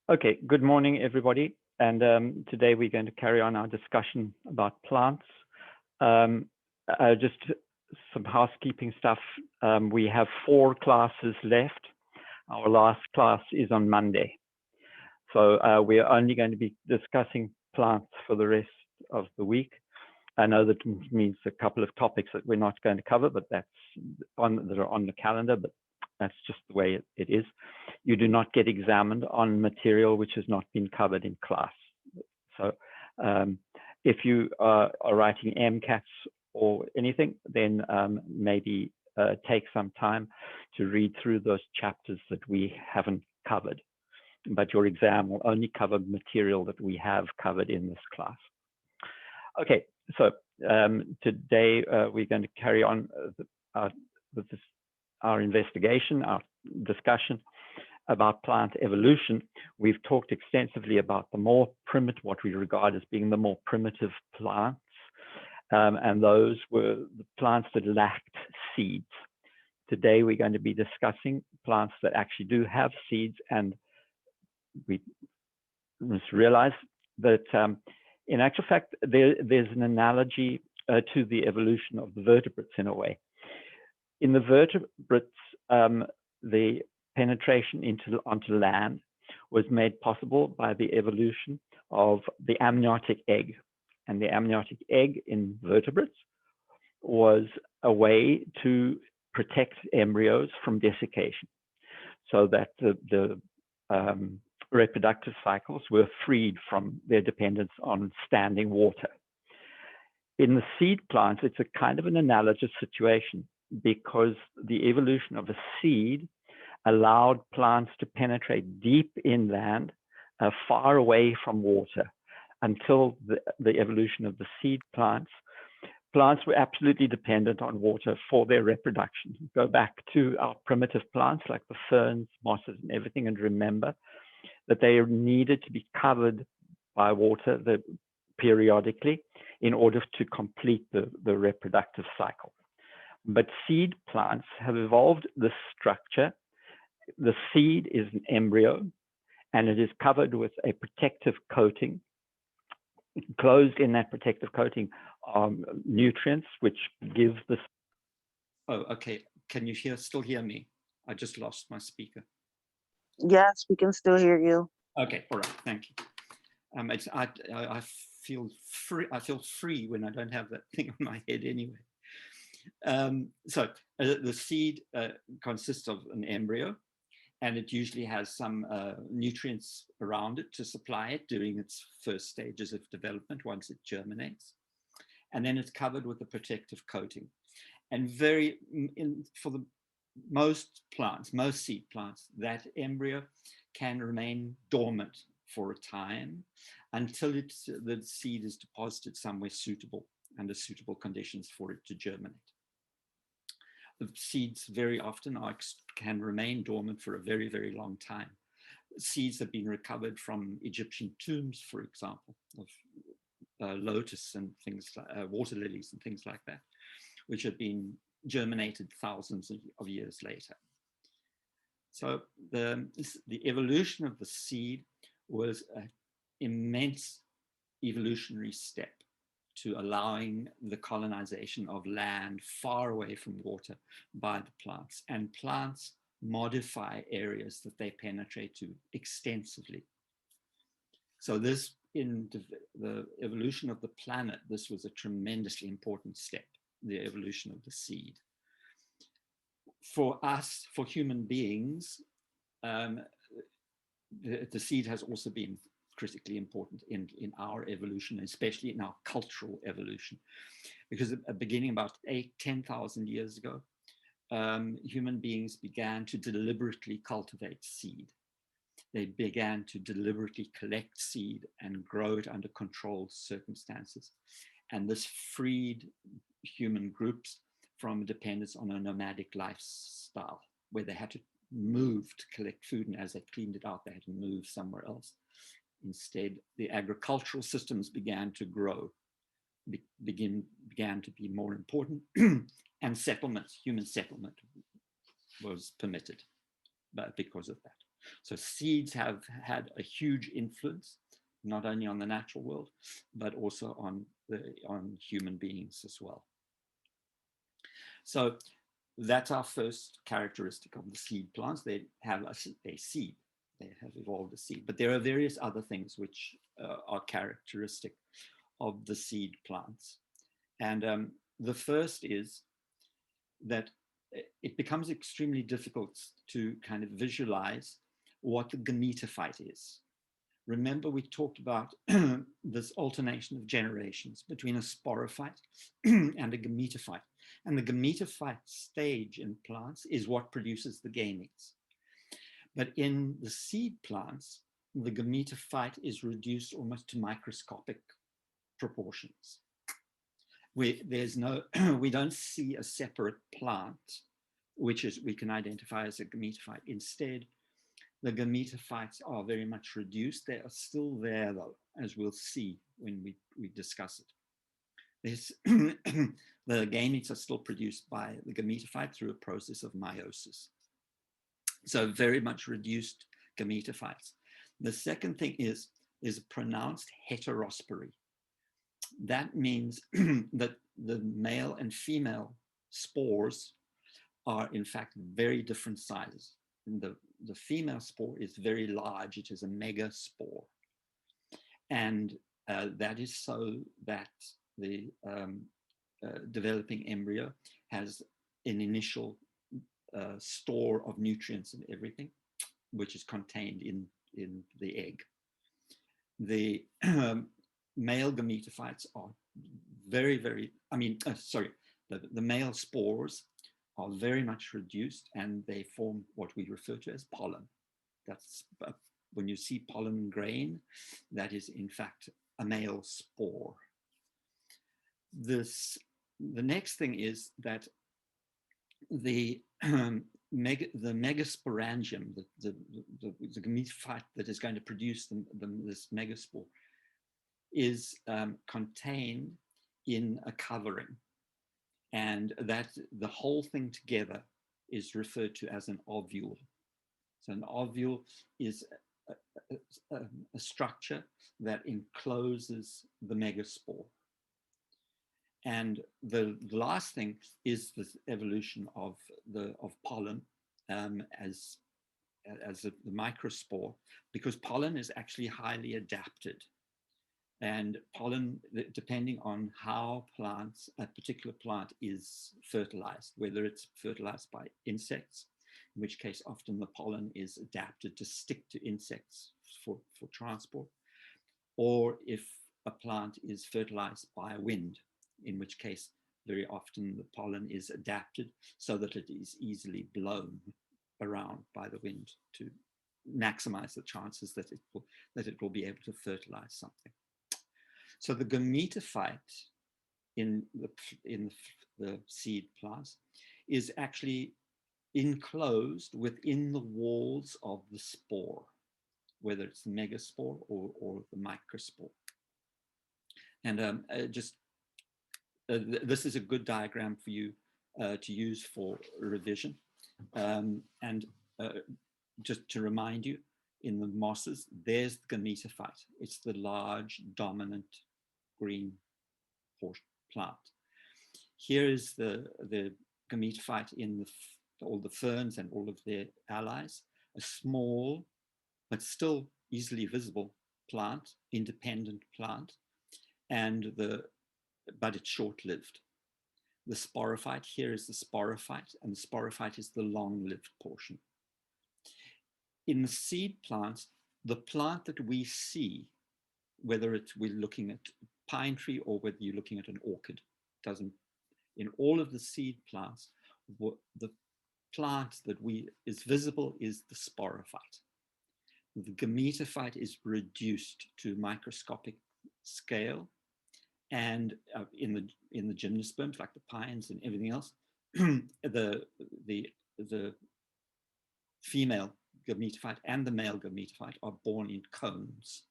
Okay, good morning, everybody. And today we're going to carry on our discussion about plants. Just some housekeeping stuff. We have 4 classes left. Our last class is on Monday. So we are only going to be discussing plants for the rest of the week. I know that means a couple of topics that we're not going to cover, but that are on the calendar, but that's just the way it is. You do not get examined on material which has not been covered in class. So if you are writing MCATs or anything, then maybe take some time to read through those chapters that we haven't covered. But your exam will only cover material that we have covered in this class. Okay, so today we're going to carry on with our investigation, our discussion about plant evolution. We've talked extensively about the more primitive, what we regard as being the more primitive plants, and those were the plants that lacked seeds. Today we're going to be discussing plants that actually do have seeds, and we must realize that in actual fact, there's an analogy to the evolution of the vertebrates in a way. In the vertebrates, the penetration onto land was made possible by the evolution of the amniotic egg. And the amniotic egg in vertebrates was a way to protect embryos from desiccation, so that the reproductive cycles were freed from their dependence on standing water. In the seed plants, it's a kind of an analogous situation, because the evolution of a seed allowed plants to penetrate deep inland, far away from water, until the evolution of the seed plants. Plants were absolutely dependent on water for their reproduction. Go back to our primitive plants like the ferns, mosses, and everything, and remember that they needed to be covered by water periodically in order to complete the reproductive cycle. But seed plants have evolved this structure. The seed is an embryo, and it is covered with a protective coating. Enclosed in that protective coating are nutrients which give the... Oh, okay. Can you still hear me? I just lost my speaker. Yes, we can still hear you. Okay, all right, thank you. I feel free. I feel free when I don't have that thing on my head anyway. The seed consists of an embryo, and it usually has some nutrients around it to supply it during its first stages of development once it germinates. And then it's covered with a protective coating. And for the most plants, most seed plants, that embryo can remain dormant for a time until the seed is deposited somewhere suitable, under suitable conditions for it to germinate. The seeds very often can remain dormant for a very, very long time. Seeds have been recovered from Egyptian tombs, for example, of lotus and things like water lilies and things like that, which have been germinated thousands of years later. So the evolution of the seed was an immense evolutionary step to allowing the colonization of land far away from water by the plants. And plants modify areas that they penetrate to extensively. So this, in the evolution of the planet, this was a tremendously important step, the evolution of the seed. For us, for human beings, the seed has also been critically important in our evolution, especially in our cultural evolution, because beginning about 10,000 years ago, human beings began to deliberately cultivate seed. They began to deliberately collect seed and grow it under controlled circumstances. And this freed human groups from dependence on a nomadic lifestyle, where they had to move to collect food, and as they cleaned it out, they had to move somewhere else. Instead, the agricultural systems began to grow, began to be more important, and human settlement was permitted because of that. So seeds have had a huge influence, not only on the natural world, but also on human beings as well. So that's our first characteristic of the seed plants. They have a seed. They have evolved a seed. But there are various other things which are characteristic of the seed plants. And the first is that it becomes extremely difficult to kind of visualize what the gametophyte is. Remember, we talked about this alternation of generations between a sporophyte and a gametophyte. And the gametophyte stage in plants is what produces the gametes. But in the seed plants, the gametophyte is reduced almost to microscopic proportions. We don't see a separate plant, which we can identify as a gametophyte. Instead, the gametophytes are very much reduced. They are still there, though, as we'll see when we discuss it. The gametes are still produced by the gametophyte through a process of meiosis. So very much reduced gametophytes. The second thing is a pronounced heterospory. That means that the male and female spores are in fact very different sizes. And the female spore is very large. It is a megaspore. And that is so that the developing embryo has an initial store of nutrients and everything, which is contained in the egg. The male gametophytes are very, very, the male spores are very much reduced, and they form what we refer to as pollen. That's when you see pollen grain, that is in fact a male spore. The next thing is that the megasporangium, the gametophyte that is going to produce this megaspore, is contained in a covering, and that the whole thing together is referred to as an ovule. So an ovule is a structure that encloses the megaspore. And the last thing is the evolution of pollen as the microspore, because pollen is actually highly adapted. And pollen, depending on how a particular plant is fertilized, whether it's fertilized by insects, in which case often the pollen is adapted to stick to insects for transport, or if a plant is fertilized by wind, in which case very often the pollen is adapted so that it is easily blown around by the wind to maximize the chances that it will be able to fertilize something. So the gametophyte in the seed plants is actually enclosed within the walls of the spore, whether it's the megaspore or the microspore. And this is a good diagram for you to use for revision. Just to remind you, in the mosses, there's the gametophyte. It's the large, dominant green plant. Here is the gametophyte in all the ferns and all of their allies, a small but still easily visible plant, independent plant, but it's short-lived. The sporophyte, here is the sporophyte, and the sporophyte is the long-lived portion. In the seed plants, the plant that we see, whether we're looking at pine tree or whether you're looking at an orchid, in all of the seed plants, the plant that is visible is the sporophyte. The gametophyte is reduced to microscopic scale, and in the gymnosperms, like the pines and everything else, the female gametophyte and the male gametophyte are born in cones.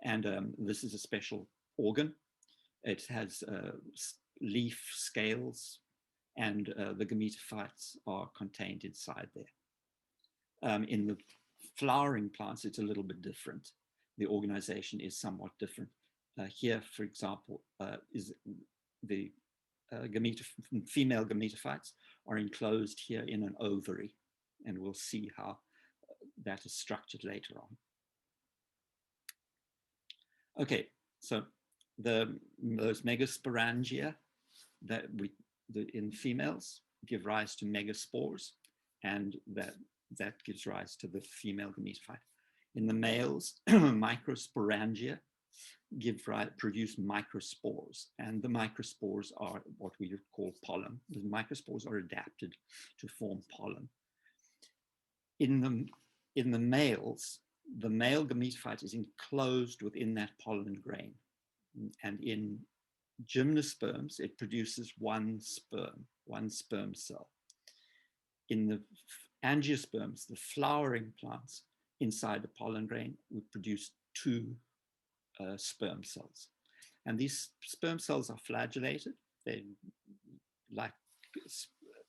And this is a special organ. It has leaf scales, and the gametophytes are contained inside there. In the flowering plants, it's a little bit different. The organization is somewhat different. Here, for example, is the female gametophytes are enclosed here in an ovary, and we'll see how that is structured later on. Okay, so those megasporangia that in females give rise to megaspores, and that gives rise to the female gametophyte. In the males, microsporangia produce microspores, and the microspores are what we would call pollen. The microspores are adapted to form pollen. In the males, the male gametophyte is enclosed within that pollen grain, and in Gymnosperms, it produces one sperm cell. In the Angiosperms, the flowering plants inside the pollen grain would produce two sperm cells. And these sperm cells are flagellated. They, like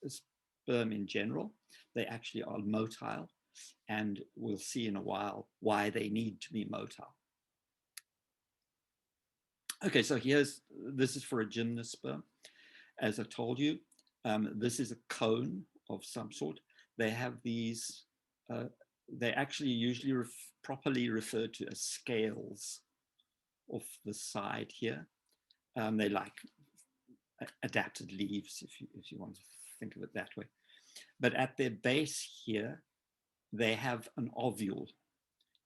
sperm in general, they actually are motile, and we'll see in a while why they need to be motile. Okay, so this is for a gymnosperm. As I told you, this is a cone of some sort. They have these, they actually usually properly referred to as scales off the side here. They like adapted leaves, if you want to think of it that way. But at their base here, they have an ovule.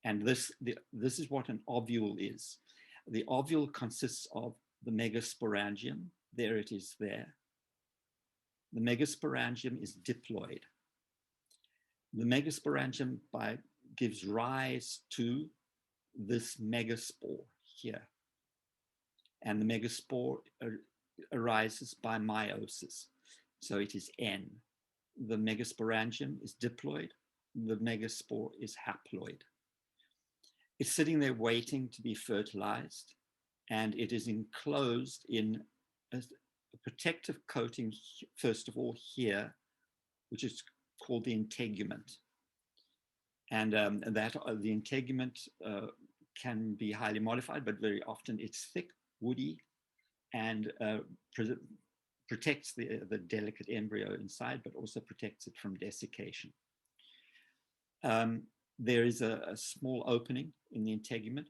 And this is what an ovule is. The ovule consists of the megasporangium. There it is there. The megasporangium is diploid. The megasporangium gives rise to this megaspore here. And the megaspore arises by meiosis. So it is N. The megasporangium is diploid. The megaspore is haploid. It's sitting there waiting to be fertilized, and it is enclosed in a protective coating, first of all, here, which is called the integument. And the integument can be highly modified, but very often it's thick, woody, and protects the delicate embryo inside, but also protects it from desiccation. There is a small opening in the integument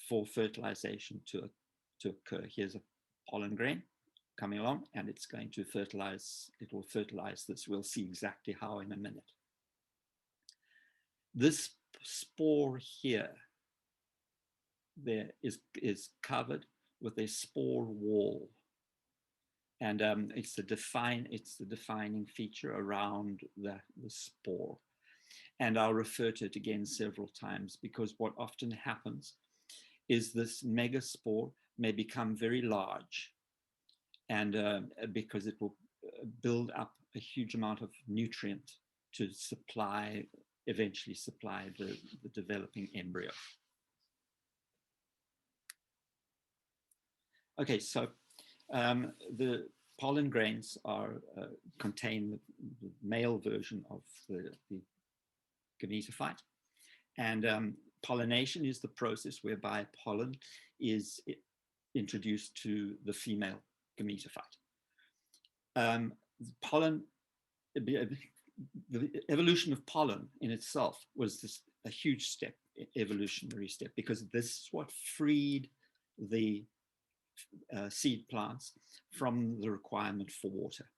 for fertilization to occur. Here's a pollen grain coming along, and it's going to fertilize. It will fertilize this. We'll see exactly how in a minute. This spore here, there is covered with a spore wall, and it's the defining feature around the spore. And I'll refer to it again several times, because what often happens is this megaspore may become very large, and because it will build up a huge amount of nutrient to eventually supply the developing embryo. Okay, so the pollen grains contain the male version of the gametophyte, and pollination is the process whereby pollen is introduced to the female gametophyte. The evolution of pollen in itself was a huge step, evolutionary step, because this is what freed the seed plants from the requirement for water.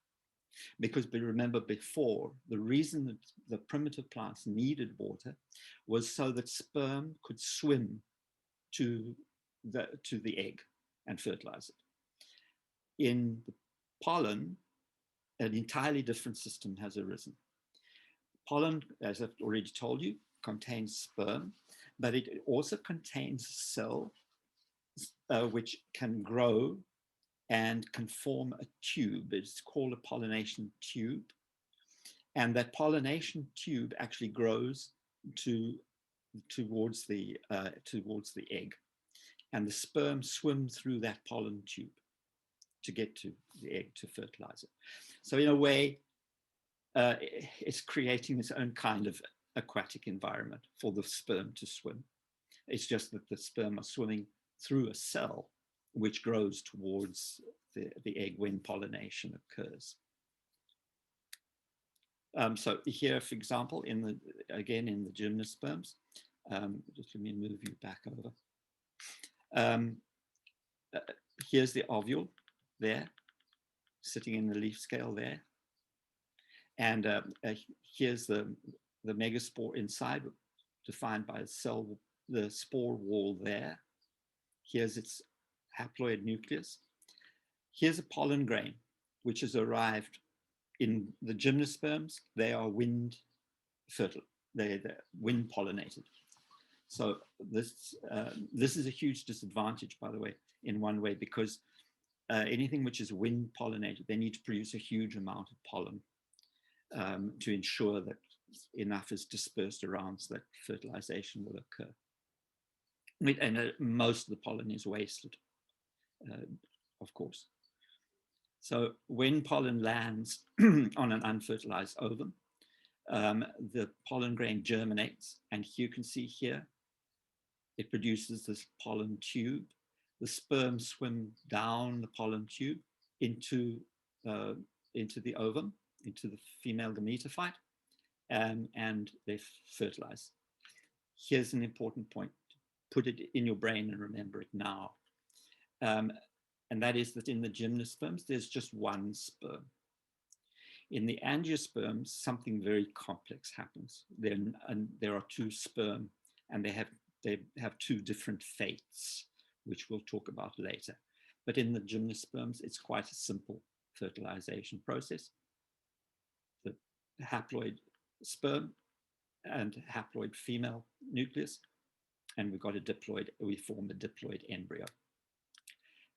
Because remember before, the reason that the primitive plants needed water was so that sperm could swim to the egg and fertilize it. In the pollen, an entirely different system has arisen. Pollen, as I've already told you, contains sperm, but it also contains a cell which can grow and can form a tube. It's called a pollination tube. And that pollination tube actually grows towards the egg. And the sperm swim through that pollen tube to get to the egg to fertilize it. So in a way, it's creating its own kind of aquatic environment for the sperm to swim. It's just that the sperm are swimming through a cell which grows towards the egg when pollination occurs. So here, for example, again in the gymnosperms, just let me move you back over. Here's the ovule there, sitting in the leaf scale there. And here's the megaspore inside, defined by the spore wall there. Here's its haploid nucleus. Here's a pollen grain, which has arrived in the gymnosperms. They are wind fertile. They're wind pollinated. So this is a huge disadvantage, by the way, in one way, because anything which is wind pollinated, they need to produce a huge amount of pollen to ensure that enough is dispersed around so that fertilization will occur. And most of the pollen is wasted, of course. So when pollen lands on an unfertilized ovum, the pollen grain germinates, and you can see here, it produces this pollen tube. The sperm swim down the pollen tube into the ovum, into the female gametophyte, and they fertilize. Here's an important point. Put it in your brain and remember it now. And that is that in the gymnosperms, there's just one sperm. In the angiosperms, something very complex happens. There are two sperm, and they have two different fates, which we'll talk about later. But in the gymnosperms, it's quite a simple fertilization process. The haploid sperm and haploid female nucleus, and we've got a diploid, we form a diploid embryo.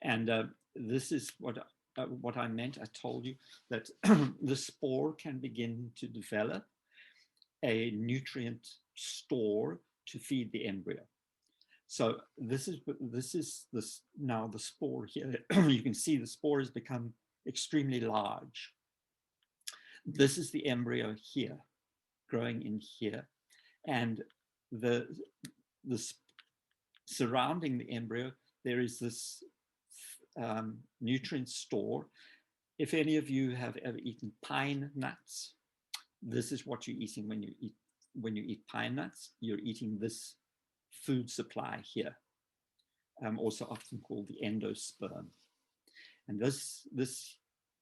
And this is what I meant. I told you that the spore can begin to develop a nutrient store to feed the embryo. So this is now the spore here. You can see the spore has become extremely large. This is the embryo here, growing in here, and the surrounding the embryo, there is this nutrient store. If any of you have ever eaten pine nuts, this is what you're eating when you eat pine nuts. You're eating this food supply here, also often called the endosperm. And this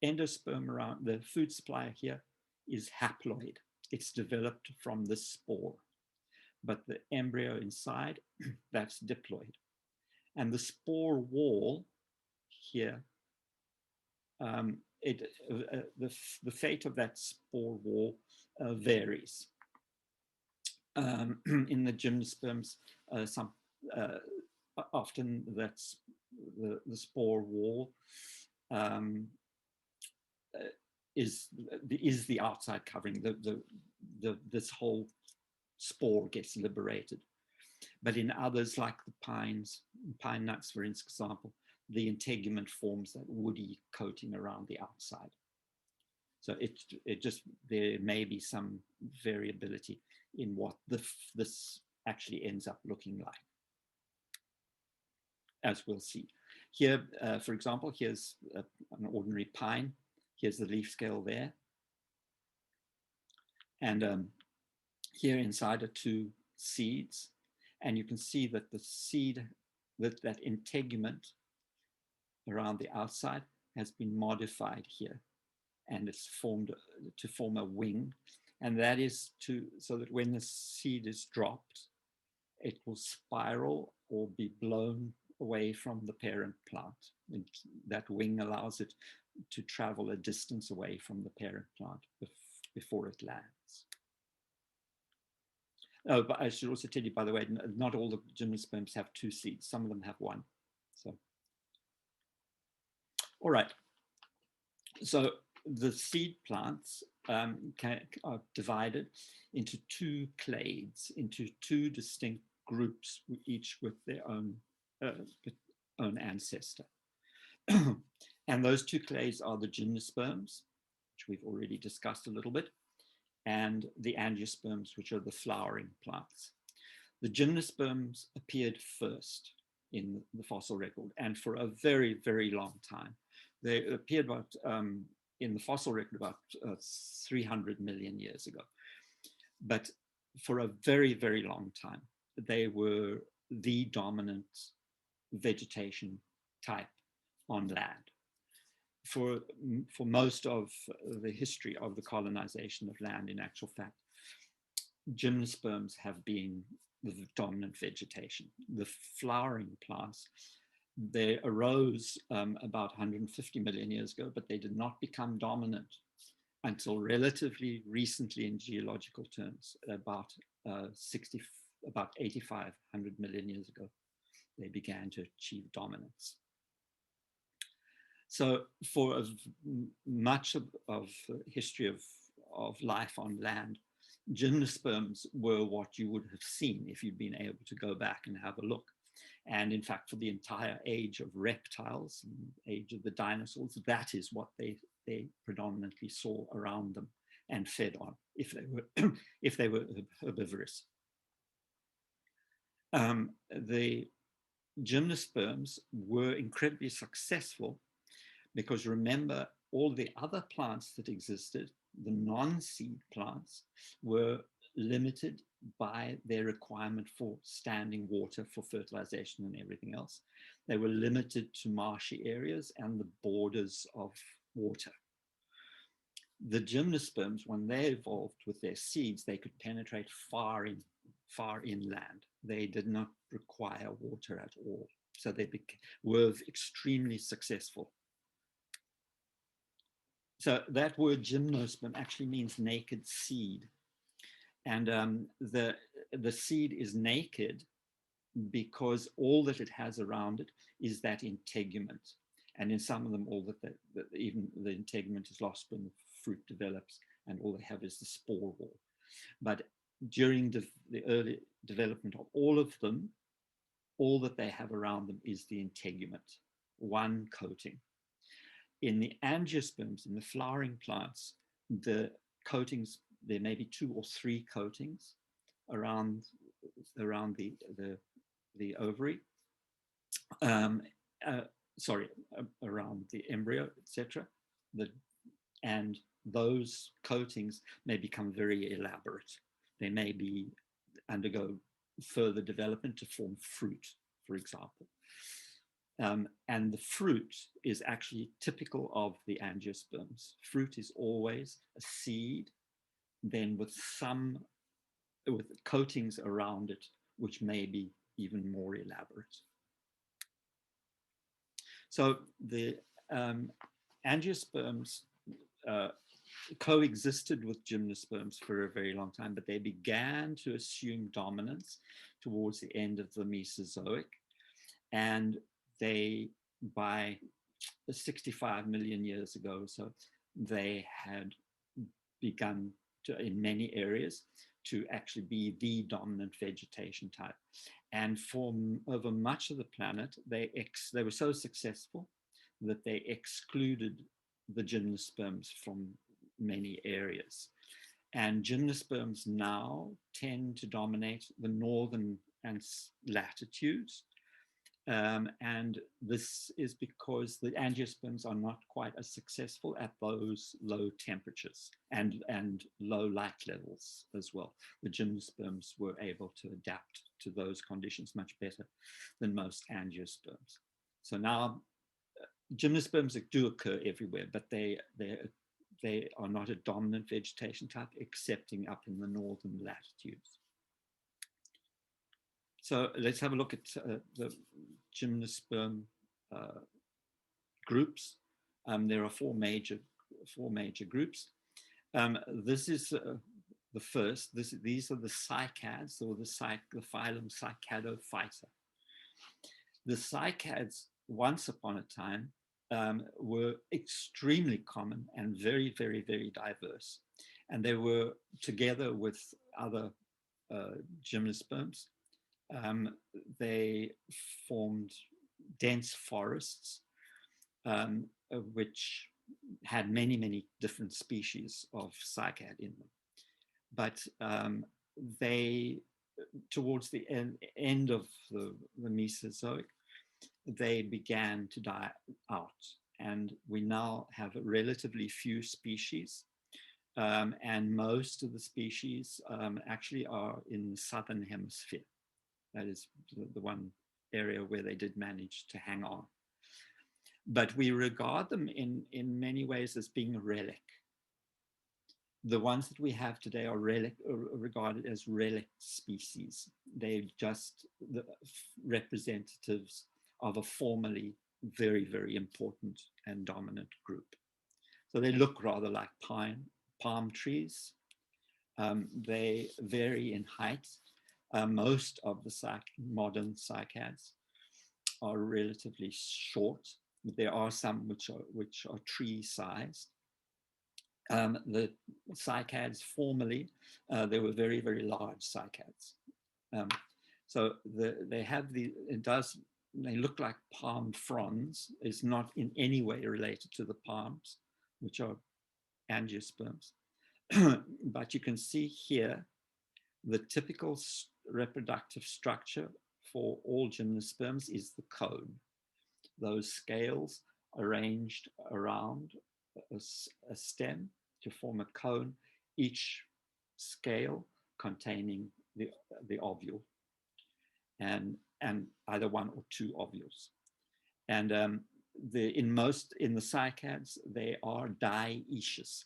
endosperm around the food supply here is haploid. It's developed from the spore, but the embryo inside, that's diploid. And the spore wall here, the fate of that spore wall varies. In the gymnosperms, often that's the spore wall is the outside covering. This whole spore gets liberated. But in others, like the pine nuts, for example, the integument forms that woody coating around the outside. So there may be some variability in what this actually ends up looking like, as we'll see. Here, for example, here's an ordinary pine. Here's the leaf scale there. And here inside are two seeds. And you can see that the seed, that integument around the outside has been modified here. And it's formed to form a wing. And that is so that when the seed is dropped, it will spiral or be blown away from the parent plant. And that wing allows it to travel a distance away from the parent plant before it lands. Oh, but I should also tell you, by the way, not all the gymnosperms have two seeds. Some of them have one. So, all right. So the seed plants are divided into two clades, into two distinct groups, each with their own ancestor. And those two clades are the gymnosperms, which we've already discussed a little bit, and the Angiosperms, which are the flowering plants. The Gymnosperms appeared first in the fossil record, and for a very, very long time. They appeared about, in the fossil record about 300 million years ago. But for a very, very long time, they were the dominant vegetation type on land. For most of the history of the colonization of land, in actual fact, Gymnosperms have been the dominant vegetation. The flowering plants, they arose about 150 million years ago, but they did not become dominant until relatively recently in geological terms, about 8,500 million years ago, they began to achieve dominance. So for much of history of life on land, Gymnosperms were what you would have seen if you'd been able to go back and have a look. And in fact, for the entire age of reptiles, age of the dinosaurs, that is what they predominantly saw around them and fed on if they were herbivorous. The Gymnosperms were incredibly successful because, remember, all the other plants that existed, the non-seed plants, were limited by their requirement for standing water for fertilization and everything else. They were limited to marshy areas and the borders of water. The Gymnosperms, when they evolved with their seeds, they could penetrate far inland. They did not require water at all. So they were extremely successful. So that word Gymnosperm actually means naked seed. And the seed is naked because all that it has around it is that integument. And in some of them, even the integument is lost when the fruit develops, and all they have is the spore wall. But during the early development of all of them, all that they have around them is the integument, one coating. In the Angiosperms, in the flowering plants, the coatings, there may be 2 or 3 coatings around the ovary, around the embryo, etc. And those coatings may become very elaborate. They may undergo further development to form fruit, for example. And the fruit is actually typical of the Angiosperms. Fruit is always a seed, then with coatings around it, which may be even more elaborate. So the Angiosperms coexisted with Gymnosperms for a very long time, but they began to assume dominance towards the end of the Mesozoic. And by 65 million years ago, so they had begun to, in many areas, to actually be the dominant vegetation type. And over much of the planet, they were so successful that they excluded the Gymnosperms from many areas. And Gymnosperms now tend to dominate the northern latitudes. And this is because the Angiosperms are not quite as successful at those low temperatures and low light levels as well. The Gymnosperms were able to adapt to those conditions much better than most Angiosperms. So now Gymnosperms do occur everywhere, but they are not a dominant vegetation type, excepting up in the northern latitudes. So let's have a look at the Gymnosperm groups. There are four major groups. This is the first. These are the cycads, or the phylum Cycadophyta. The cycads, once upon a time, were extremely common and very, very, very diverse. And they were, together with other Gymnosperms, they formed dense forests, which had many, many different species of cycad in them. but they, towards the end of the Mesozoic, they began to die out. And we now have relatively few species. And most of the species actually are in the southern hemisphere. That is the one area where they did manage to hang on. But we regard them in many ways as being a relic. The ones that we have today are regarded as relic species. They're just the representatives of a formerly very, very important and dominant group. So they look rather like palm trees. They vary in height. Most of the modern cycads are relatively short. There are some which are tree-sized. The cycads formerly, they were very, very large cycads. So they have they look like palm fronds. It's not in any way related to the palms, which are angiosperms. But you can see here the typical reproductive structure for all gymnosperms is the cone. Those scales arranged around a stem to form a cone, each scale containing the ovule, and either one or two ovules. And in the cycads, they are dioecious.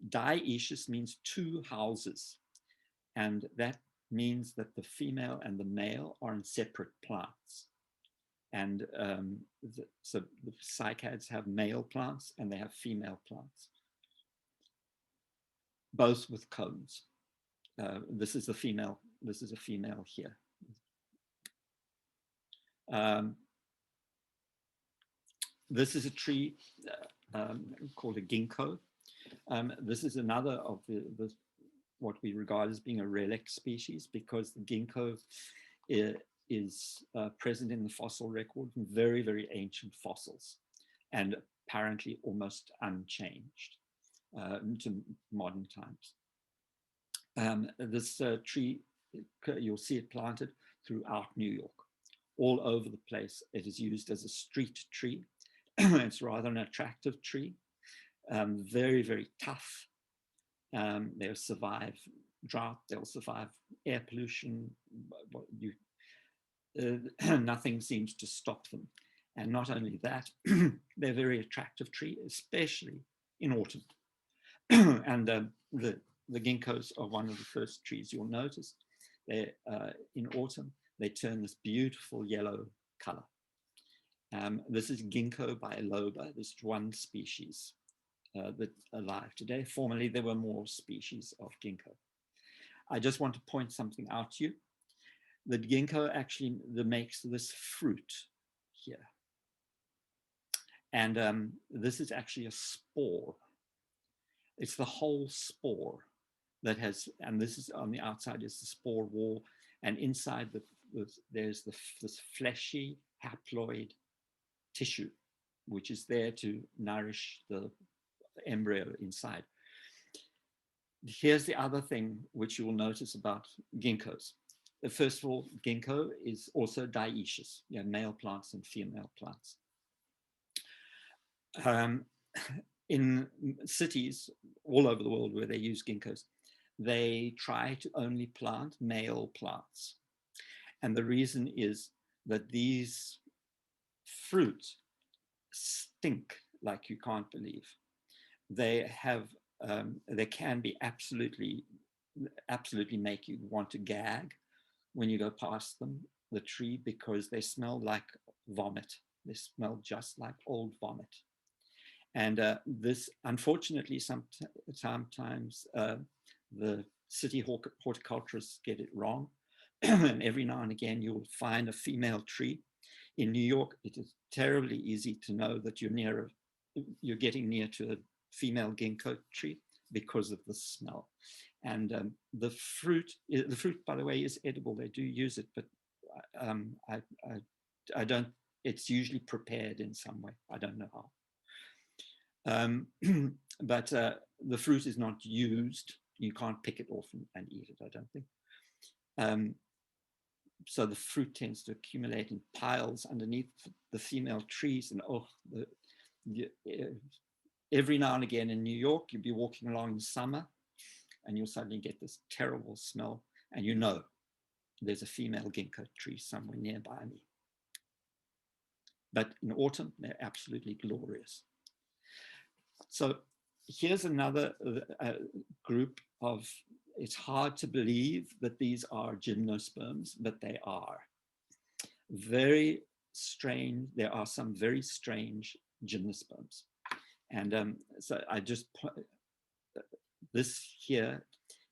Dioecious means two houses, and that means that the female and the male are in separate plants. And so the cycads have male plants and they have female plants, both with cones. This is a female here. This is a tree called a ginkgo. This is another of what we regard as being a relic species, because the ginkgo is present in the fossil record in very, very ancient fossils, and apparently almost unchanged to modern times. This tree, you'll see it planted throughout New York. All over the place, it is used as a street tree. It's rather an attractive tree, very, very tough. They'll survive drought, they'll survive air pollution. Nothing seems to stop them. And not only that, they're a very attractive tree, especially in autumn. And the ginkgos are one of the first trees you'll notice. In autumn, they turn this beautiful yellow color. This is Ginkgo biloba. This is one species that's alive today. Formerly, there were more species of ginkgo. I just want to point something out to you. The ginkgo actually makes this fruit here. And this is actually a spore. It's the whole spore that has, and this is on the outside is the spore wall, and inside there's this fleshy haploid tissue, which is there to nourish the embryo inside. Here's the other thing which you will notice about ginkgos. First of all, ginkgo is also dioecious. You have male plants and female plants. In cities all over the world where they use ginkgos, they try to only plant male plants. And the reason is that these fruit stink like you can't believe. They can be absolutely make you want to gag when you go past them, the tree, because they smell like vomit. They smell just like old vomit. And this, unfortunately, sometimes the city horticulturists get it wrong. And every now and again, you'll find a female tree. In New York, it is terribly easy to know that you're getting near to a female ginkgo tree because of the smell. And the fruit, by the way, is edible. They do use it, but I don't. It's usually prepared in some way. I don't know how. But the fruit is not used You can't pick it off and eat it, I don't think. So the fruit tends to accumulate in piles underneath the female trees. And every now and again in New York, you'll be walking along in summer and you'll suddenly get this terrible smell. And you know, there's a female ginkgo tree somewhere nearby me. But in autumn, they're absolutely glorious. So here's another group of, it's hard to believe that these are gymnosperms, but they are. Very strange, there are some very strange gymnosperms. And so I just, this here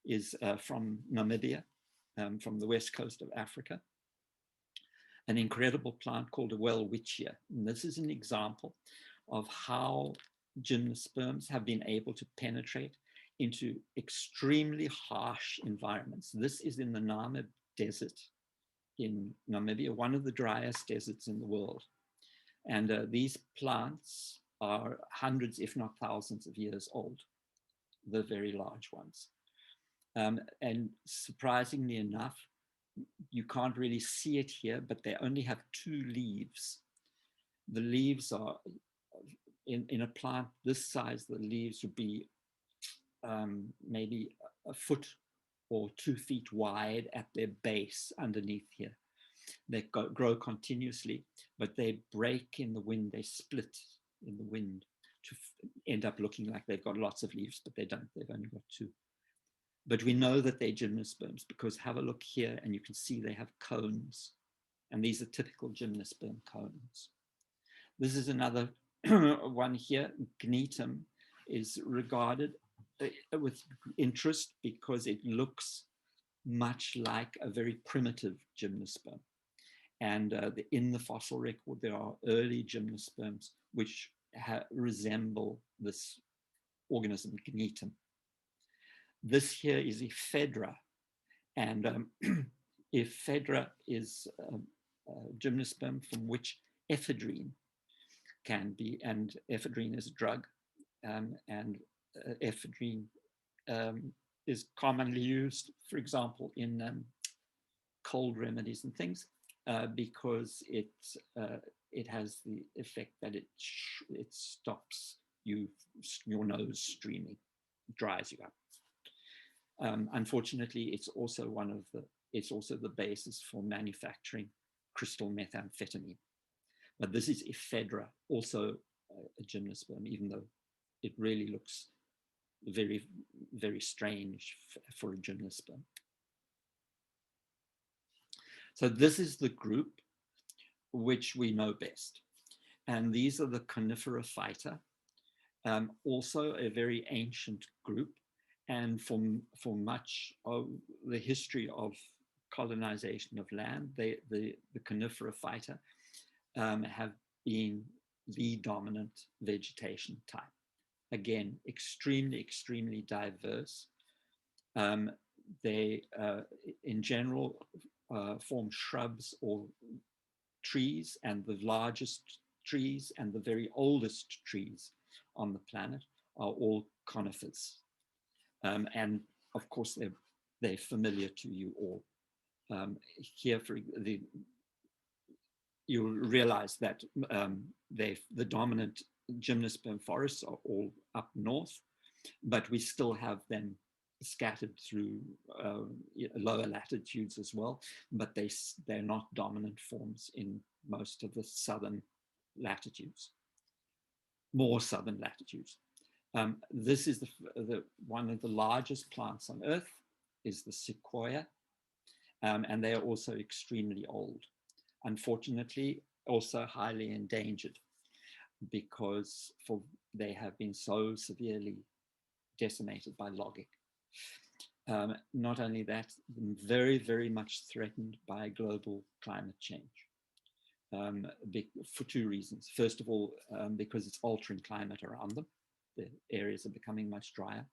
is from Namibia, from the west coast of Africa. An incredible plant called a welwitschia. And this is an example of how gymnosperms have been able to penetrate into extremely harsh environments. This is in the Namib Desert in Namibia, one of the driest deserts in the world. And these plants are hundreds, if not thousands of years old, the very large ones. And surprisingly enough, you can't really see it here, but they only have 2 leaves. The leaves are, in a plant this size, the leaves would be maybe a foot or 2 feet wide at their base underneath here. They grow continuously, but they break in the wind, they split in the wind to end up looking like they've got lots of leaves, but they don't, they've only got 2. But we know that they're gymnosperms because have a look here and you can see they have cones. And these are typical gymnosperm cones. This is another one here. Gnetum is regarded with interest because it looks much like a very primitive gymnosperm. And in the fossil record, there are early gymnosperms which resemble this organism, Gnetum. This here is ephedra, and ephedra is a gymnosperm from which ephedrine can be, and ephedrine is a drug, and ephedrine is commonly used, for example, in cold remedies and things, because it has the effect that it stops your nose streaming, dries you up. Unfortunately, it's also the basis for manufacturing crystal methamphetamine. But this is ephedra, also a gymnosperm, even though it really looks very, very strange for a gymnosperm. So this is the group which we know best. And these are the Coniferophyta, also a very ancient group. And for much of the history of colonization of land, the Coniferophyta have been the dominant vegetation type. Again, extremely, extremely diverse. They, in general, form shrubs or trees, and the largest trees and the very oldest trees on the planet are all conifers. And of course, they're familiar to you all. Here, you'll realize that the dominant gymnosperm forests are all up north, but we still have them scattered through lower latitudes as well, but they're not dominant forms in most of the southern latitudes, more southern latitudes. This is one of the largest plants on Earth, is the sequoia, and they are also extremely old. Unfortunately, also highly endangered because they have been so severely decimated by logging. Not only that, very, very much threatened by global climate change for 2 reasons. First of all, because it's altering climate around them. The areas are becoming much drier,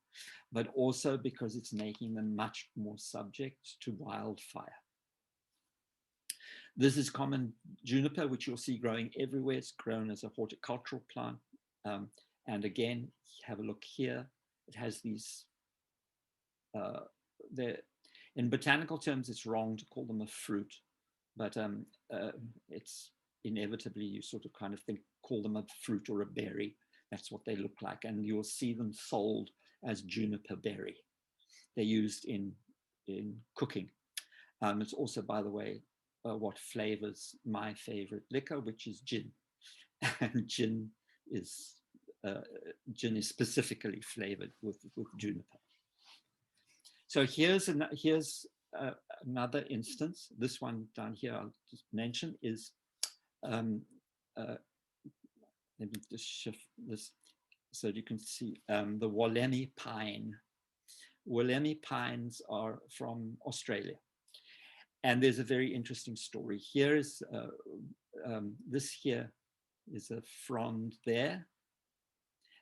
but also because it's making them much more subject to wildfire. This is common juniper, which you'll see growing everywhere. It's grown as a horticultural plant. And again, have a look here. It has these in botanical terms, it's wrong to call them a fruit, but it's inevitably you sort of kind of call them a fruit or a berry. That's what they look like, and you'll see them sold as juniper berry. They're used in cooking. It's also, by the way, what flavors my favorite liquor, which is gin. And gin is specifically flavored with juniper. So here's another instance. This one down here I'll just mention is, let me just shift this so you can see the Wollemi pine. Wollemi pines are from Australia. And there's a very interesting story. Here is, this here is a frond there,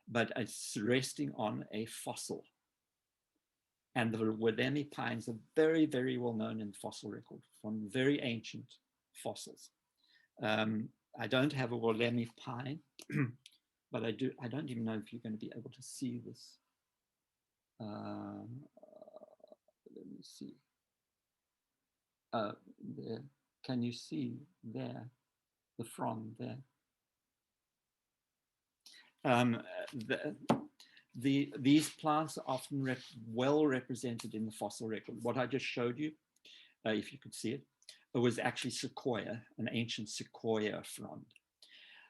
but it's resting on a fossil. And the Wollemi pines are very, very well known in fossil record from very ancient fossils. I don't have a Wollemi pine, but I don't even know if you're going to be able to see this. Let me see. There. Can you see there, the frond there? These plants are often well represented in the fossil record. What I just showed you, if you could see it, was actually sequoia, an ancient sequoia frond.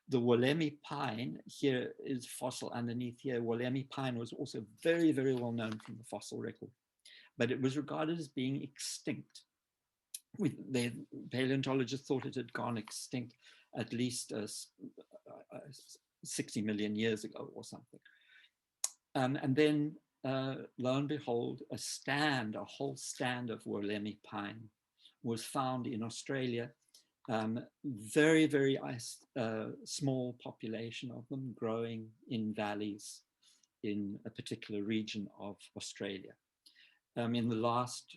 The Wollemi pine, here is fossil underneath here. Wollemi pine was also very, very well known from the fossil record, but it was regarded as being extinct. The paleontologists thought it had gone extinct at least 60 million years ago or something. And then lo and behold, a whole stand of Wollemi pine was found in Australia. Very, very small population of them growing in valleys in a particular region of Australia. In the last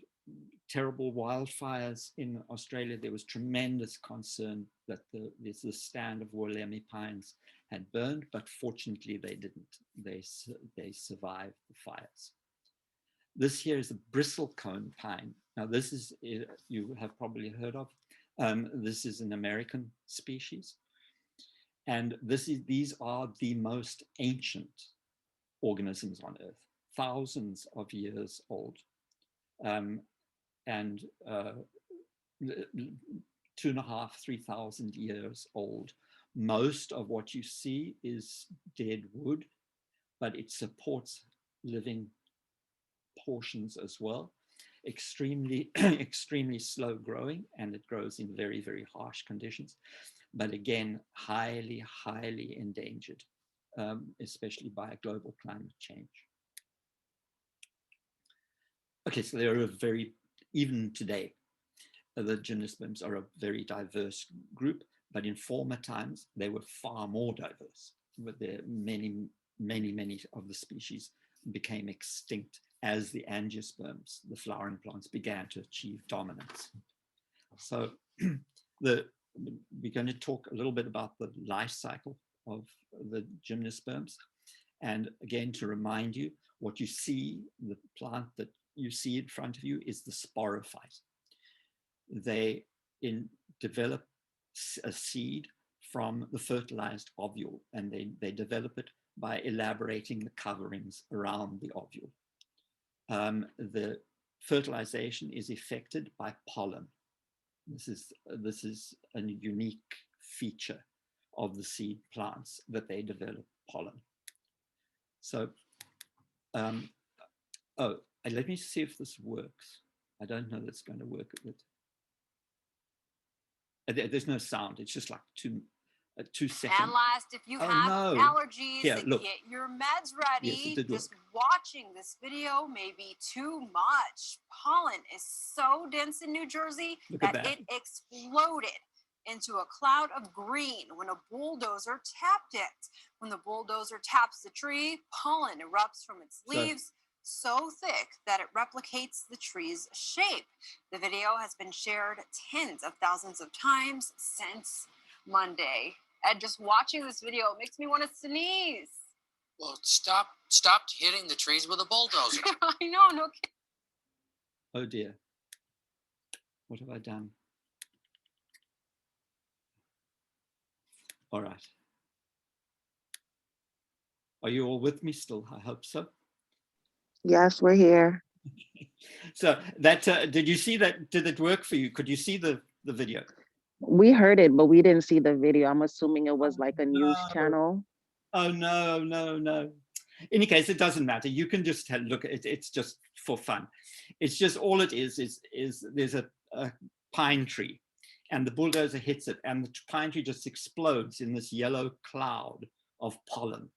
terrible wildfires in Australia, there was tremendous concern that the stand of Wollemi pines had burned, but fortunately they didn't. They survived the fires. This here is a bristlecone pine. Now this is, you have probably heard of. This is an American species. And these are the most ancient organisms on Earth, thousands of years old. And 2,500 to 3,000 years old. Most of what you see is dead wood, but it supports living portions as well. Extremely, extremely slow growing, and it grows in very, very harsh conditions. But again, highly, highly endangered, especially by global climate change. Okay, so they're a very, even today, the Gymnosperms are a very diverse group, but in former times, they were far more diverse. But there many, many, many of the species became extinct as the Angiosperms, the flowering plants, began to achieve dominance. So we're going to talk a little bit about the life cycle of the Gymnosperms. And again, to remind you, what you see, the plant that you see in front of you is the sporophyte. They develop a seed from the fertilized ovule, and they develop it by elaborating the coverings around the ovule. The fertilization is effected by pollen. This is a unique feature of the seed plants, that they develop pollen. So, let me see if this works. I don't know that's going to work with it. There's no sound. It's just like 2 seconds. And last, if you have allergies, here, look. Get your meds ready. Yes, just watching this video may be too much. Pollen is so dense in New Jersey that it exploded into a cloud of green when a bulldozer tapped it. When the bulldozer taps the tree, pollen erupts from its leaves so thick that it replicates the tree's shape. The video has been shared tens of thousands of times since Monday. And just watching this video makes me want to sneeze. Well, stop hitting the trees with a bulldozer. I know, no kidding. Oh dear. What have I done? All right. Are you all with me still? I hope so. Yes, we're here. So that, did you see that? Did it work for you? Could you see the video? We heard it, but we didn't see the video. I'm assuming it was like a news channel. Oh, no, no, no. In any case, it doesn't matter. You can just look at it. It's just for fun. It's just all it is there's a pine tree and the bulldozer hits it and the pine tree just explodes in this yellow cloud of pollen.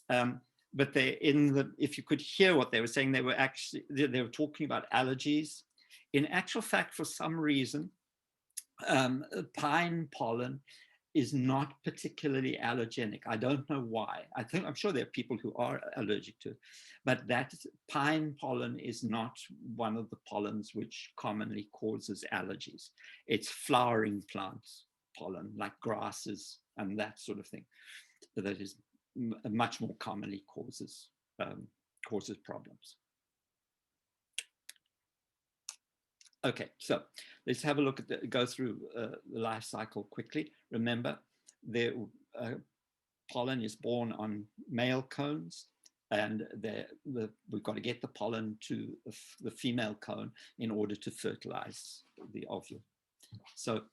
But if you could hear what they were saying, they were talking about allergies. In actual fact, for some reason, pine pollen is not particularly allergenic. I don't know why. I'm sure there are people who are allergic to it, but that pine pollen is not one of the pollens which commonly causes allergies. It's flowering plants pollen, like grasses and that sort of thing, that is much more commonly causes problems. Okay, so let's have a look at go through the life cycle quickly. Remember, the pollen is born on male cones, and we've got to get the pollen to the female cone in order to fertilize the ovule. So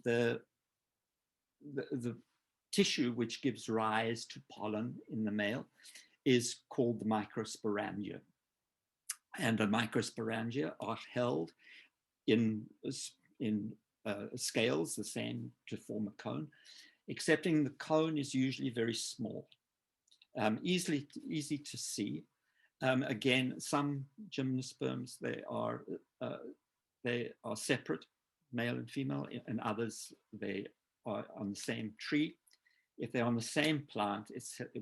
the tissue which gives rise to pollen in the male is called the microsporangia. And the microsporangia are held in scales the same to form a cone, excepting the cone is usually very small, easy to see. Again, some gymnosperms, they are separate, male and female, and others they are on the same tree. If they're on the same plant,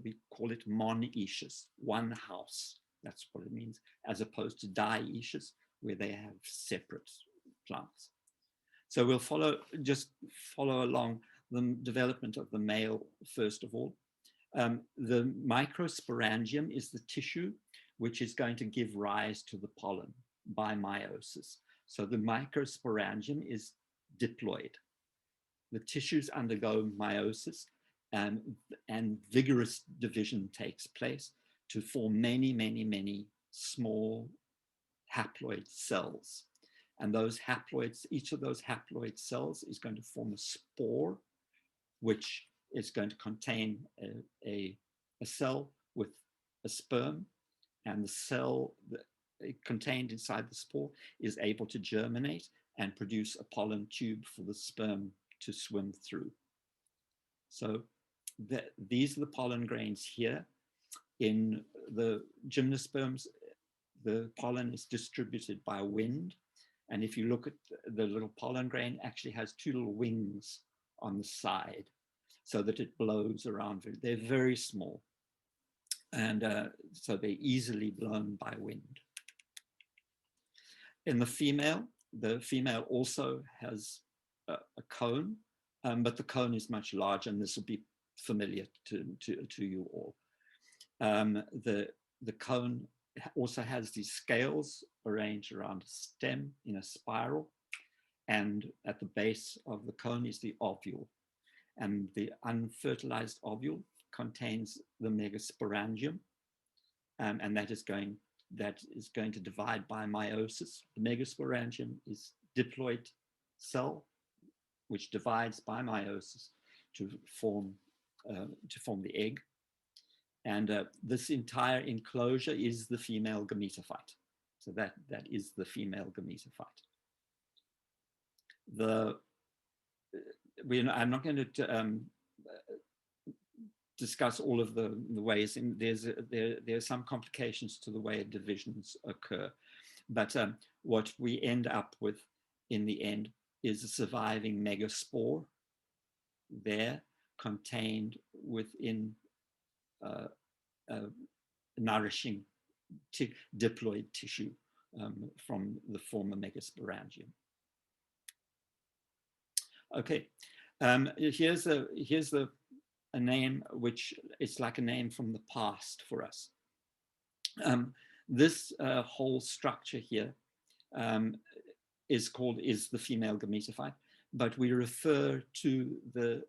we call it monoecious, one house. That's what it means, as opposed to dioecious, where they have separate plants. So we'll just follow along the development of the male first of all. The microsporangium is the tissue which is going to give rise to the pollen by meiosis. So the microsporangium is diploid. The tissues undergo meiosis, and vigorous division takes place to form many, many, many small haploid cells. And those haploids, each of those haploid cells is going to form a spore, which is going to contain a cell with a sperm, and the cell contained inside the spore is able to germinate and produce a pollen tube for the sperm to swim through. So these are the pollen grains here. In the gymnosperms, the pollen is distributed by wind. And if you look at the little pollen grain, actually has two little wings on the side so that it blows around. They're very small. And so they're easily blown by wind. In the female also has a cone, but the cone is much larger, and this will be familiar to you all. The cone also has these scales arranged around a stem in a spiral, and at the base of the cone is the ovule, and the unfertilized ovule contains the megasporangium, and that is going to divide by meiosis. The megasporangium is diploid cell, which divides by meiosis to form the egg. And this entire enclosure is the female gametophyte. So that is the female gametophyte. I'm not going to discuss all of the ways. There are some complications to the way divisions occur, but what we end up with in the end is a surviving megaspore there, contained within nourishing diploid tissue from the former megasporangium. Okay, here's a name which is like a name from the past for us. This whole structure here is the female gametophyte, but we refer to the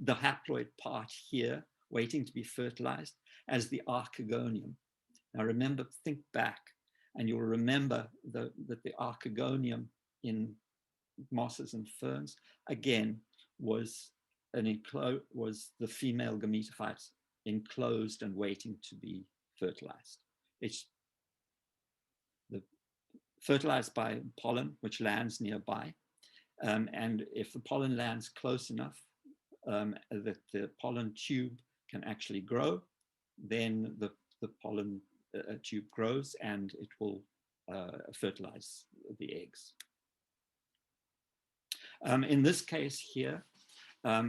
haploid part here, waiting to be fertilized, as the archegonium. Now remember, think back, and you'll remember that the archegonium in mosses and ferns, again, was the female gametophytes enclosed and waiting to be fertilized. It's fertilized by pollen, which lands nearby. And if the pollen lands close enough that the pollen tube can actually grow, then the pollen tube grows and it will fertilize the eggs. In this case here, a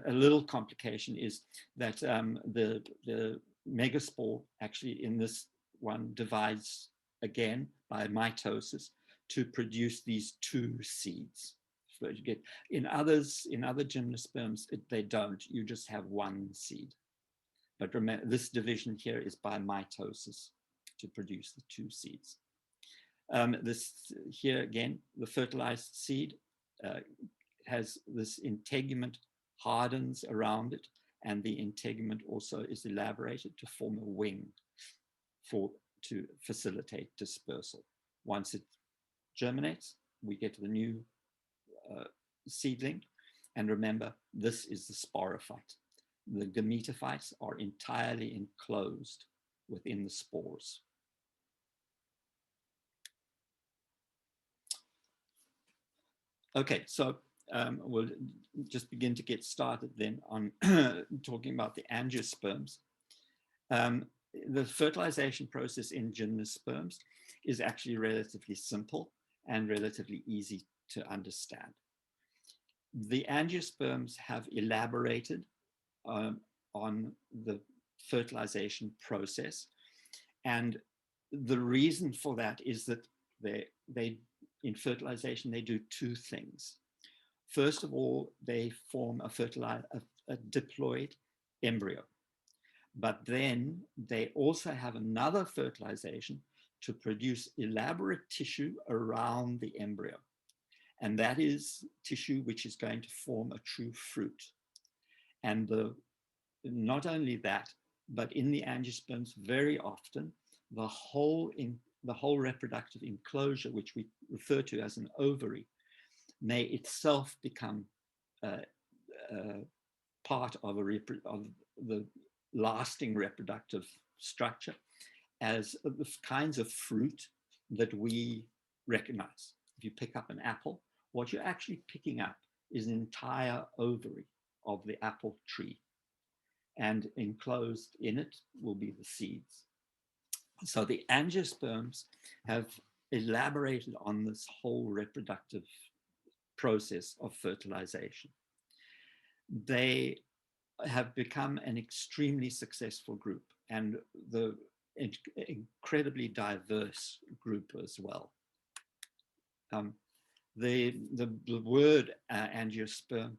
little complication is that the megaspore actually in this one divides again by mitosis to produce these 2 seeds. So you get in other gymnosperms, they don't. You just have 1 seed. But remember, this division here is by mitosis to produce the 2 seeds. This here again, the fertilized seed has this integument hardens around it, and the integument also is elaborated to form a wing to facilitate dispersal. Once it germinates, we get the new seedling, and remember, this is the sporophyte. The gametophytes are entirely enclosed within the spores. Okay, so we'll just begin to get started then on talking about the angiosperms. The fertilization process in gymnosperms is actually relatively simple and relatively easy to understand. The angiosperms have elaborated on the fertilization process, and the reason for that is that in fertilization they do 2 things. First of all, they form a diploid embryo, but then they also have another fertilization to produce elaborate tissue around the embryo. And that is tissue which is going to form a true fruit. And not only that, but in the angiosperms, very often, the whole reproductive enclosure, which we refer to as an ovary, may itself become part of the lasting reproductive structure as the kinds of fruit that we recognize. If you pick up an apple, what you're actually picking up is an entire ovary of the apple tree, and enclosed in it will be the seeds. So the angiosperms have elaborated on this whole reproductive process of fertilization. They have become an extremely successful group, and the incredibly diverse group as well. The word angiosperm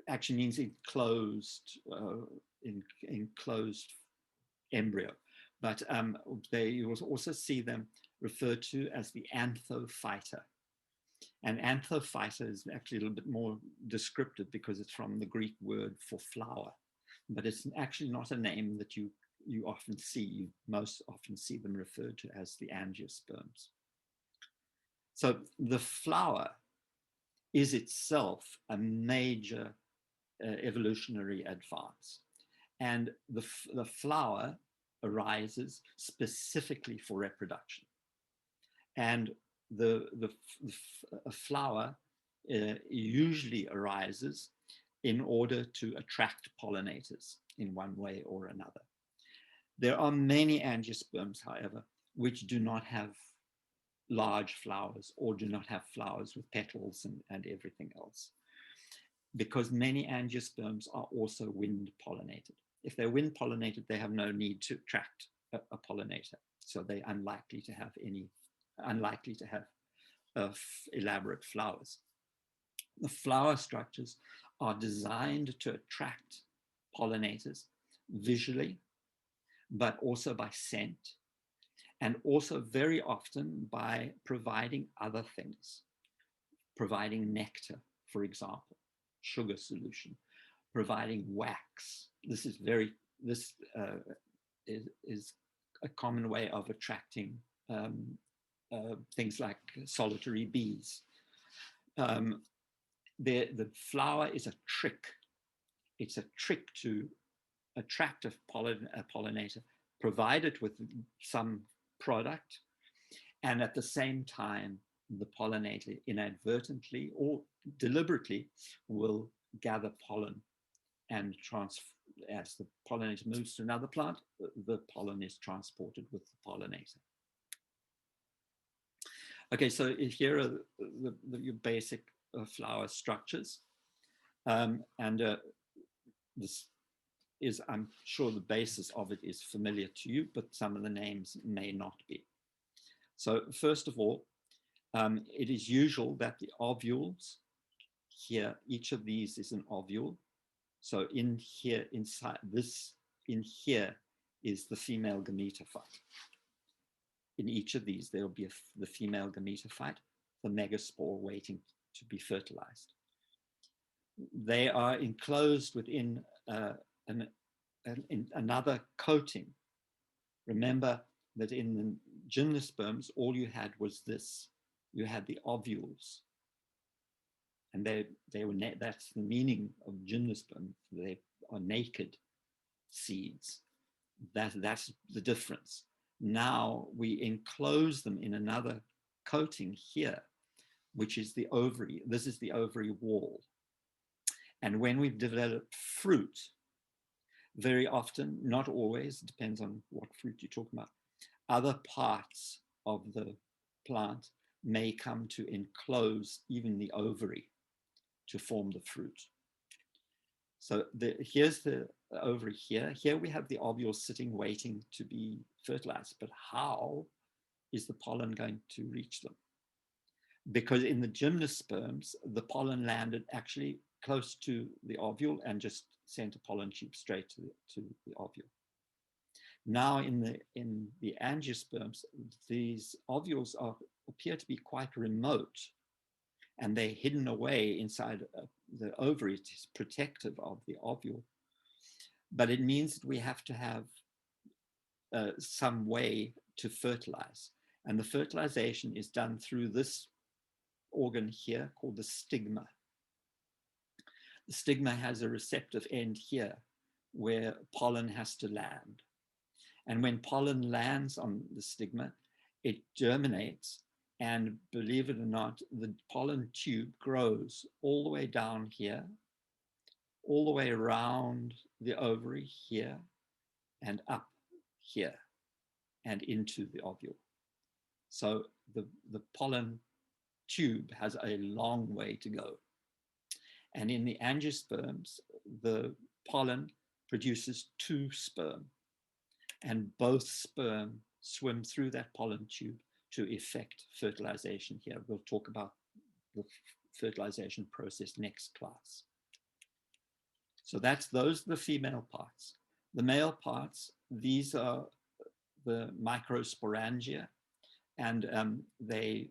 actually means enclosed embryo, but you will also see them referred to as the Anthophyta. And Anthophyta is actually a little bit more descriptive because it's from the Greek word for flower, but it's actually not a name that you often see. You most often see them referred to as the Angiosperms. So the flower is itself a major evolutionary advance. And the flower arises specifically for reproduction. And the flower usually arises in order to attract pollinators in one way or another. There are many angiosperms, however, which do not have large flowers or do not have flowers with petals and everything else, because many angiosperms are also wind pollinated. If they're wind pollinated, they have no need to attract a pollinator, so they're unlikely to have elaborate flowers. The flower structures are designed to attract pollinators visually, but also by scent, and also very often by providing other things, providing nectar, for example, sugar solution, providing wax. This is is a common way of attracting things like solitary bees. The flower is a trick. It's a trick to attract a pollinator, provide it with some product, and at the same time, the pollinator inadvertently or deliberately will gather pollen, and as the pollinator moves to another plant, the pollen is transported with the pollinator. Okay, so here are your basic flower structures. This is, I'm sure the basis of it is familiar to you, but some of the names may not be. So first of all, it is usual that the ovules here, each of these is an ovule. So in here, inside this, in here is the female gametophyte. In each of these, there will be the female gametophyte, the megaspore waiting to be fertilized. They are enclosed within another coating. Remember that in the gymnosperms, all you had was this. You had the ovules. And they were that's the meaning of gymnosperm. They are naked seeds. That's the difference. Now we enclose them in another coating here, which is the ovary. This is the ovary wall. And when we've developed fruit, very often, not always, depends on what fruit you're talking about, other parts of the plant may come to enclose even the ovary to form the fruit. So here's the ovary here. Here we have the ovules sitting, waiting to be fertilized. But how is the pollen going to reach them? Because in the gymnosperms, the pollen landed actually close to the ovule and just sent a pollen tube straight to the ovule. Now in the angiosperms, these ovules appear to be quite remote, and they're hidden away inside the ovary. It is protective of the ovule. But it means that we have to have some way to fertilize. And the fertilization is done through this organ here called the stigma. The stigma has a receptive end here where pollen has to land. And when pollen lands on the stigma, it germinates. And believe it or not, the pollen tube grows all the way down here, all the way around the ovary here, and up here, and into the ovule. So the pollen tube has a long way to go. And in the angiosperms, the pollen produces 2 sperm, and both sperm swim through that pollen tube to effect fertilization here. We'll talk about the fertilization process next class. So those are the female parts. The male parts, these are the microsporangia, and they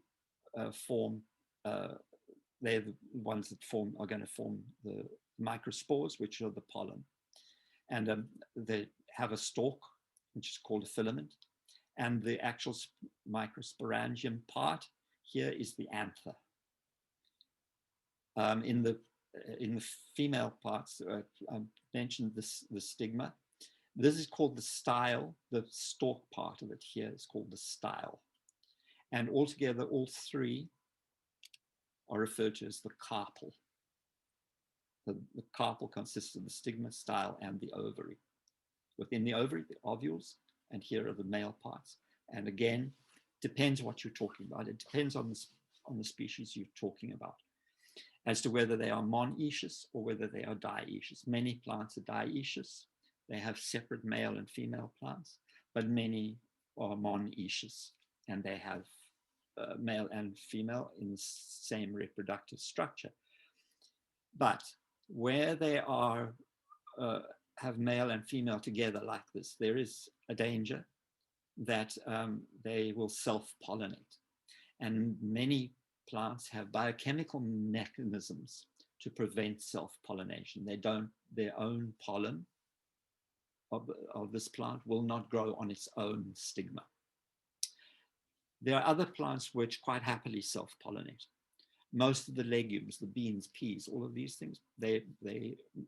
form, they're the ones that are going to form the microspores, which are the pollen. And they have a stalk, which is called a filament. And the actual microsporangium part here is the anther. In the female parts, I mentioned the stigma. This is called the style. The stalk part of it here is called the style. And altogether, all 3 are referred to as the carpel. The carpel consists of the stigma, style, and the ovary. Within the ovary, the ovules, and here are the male parts. And again, depends what you're talking about. It depends on the species you're talking about as to whether they are monoecious or whether they are dioecious. Many plants are dioecious. They have separate male and female plants, but many are monoecious, and they have male and female in the same reproductive structure. But where they are have male and female together like this, there is a danger that they will self-pollinate. And many plants have biochemical mechanisms to prevent self-pollination. Their own pollen of this plant will not grow on its own stigma. There are other plants which quite happily self-pollinate. Most of the legumes, the beans, peas, all of these things, they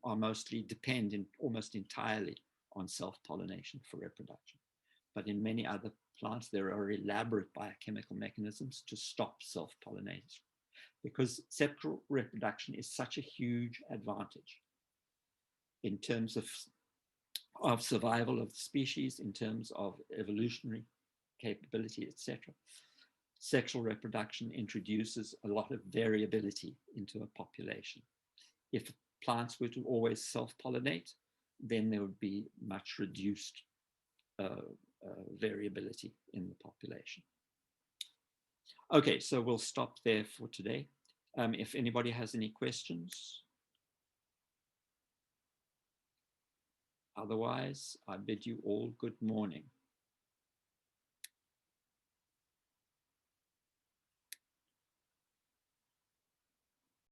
are mostly dependent almost entirely on self-pollination for reproduction. But in many other plants, there are elaborate biochemical mechanisms to stop self-pollination, because sexual reproduction is such a huge advantage in terms of survival of the species, in terms of evolutionary capability, etc. Sexual reproduction introduces a lot of variability into a population. If plants were to always self-pollinate, then there would be much reduced variability in the population. Okay, so we'll stop there for today. If anybody has any questions. Otherwise, I bid you all good morning.